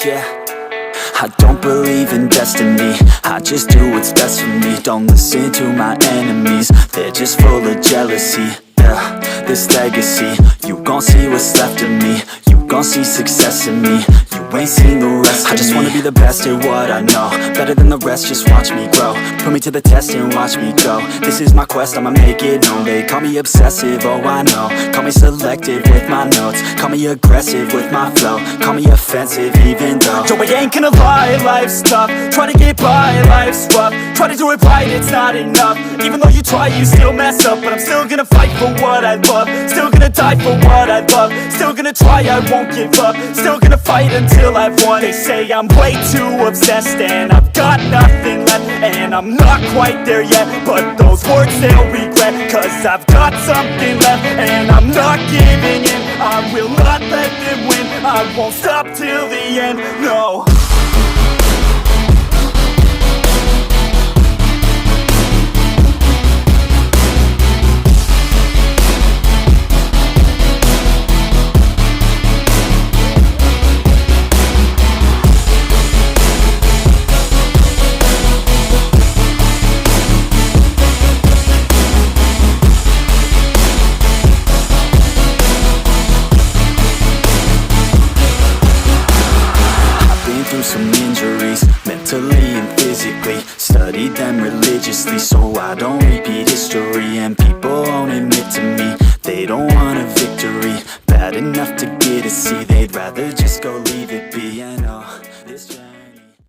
Yeah, I don't believe in destiny, I just do what's best for me. Don't listen to my enemies, they're just full of jealousy. Yeah, this legacy, you gon' see what's left of me. You gon' see success in me, you ain't seen the rest of me. I just wanna be the best at what I know, better than the rest, just watch me grow. Put me to the test and watch me go. This is my quest, I'ma make it known. They call me obsessive, oh I know. Call me selective with my notes, call me aggressive with my flow, call me offensive even though yo, I ain't gonna lie, life's tough. Try to get by, life's rough. Try to do it right, it's not enough. Even though you try, you still mess up. But I'm still gonna fight for what I love, still gonna die for what I love, still gonna try, I won't give up, still gonna fight until I've won. They say I'm way too obsessed and I've got nothing left, and I'm not quite there yet, but those words they'll regret, cause I've got something left and I'm not giving in. I will not let them win, I won't stop till the end, no. Through some injuries, mentally and physically. Studied them religiously so I don't repeat history. And people won't admit to me they don't want a victory bad enough to get a C. They'd rather just go leave it be, and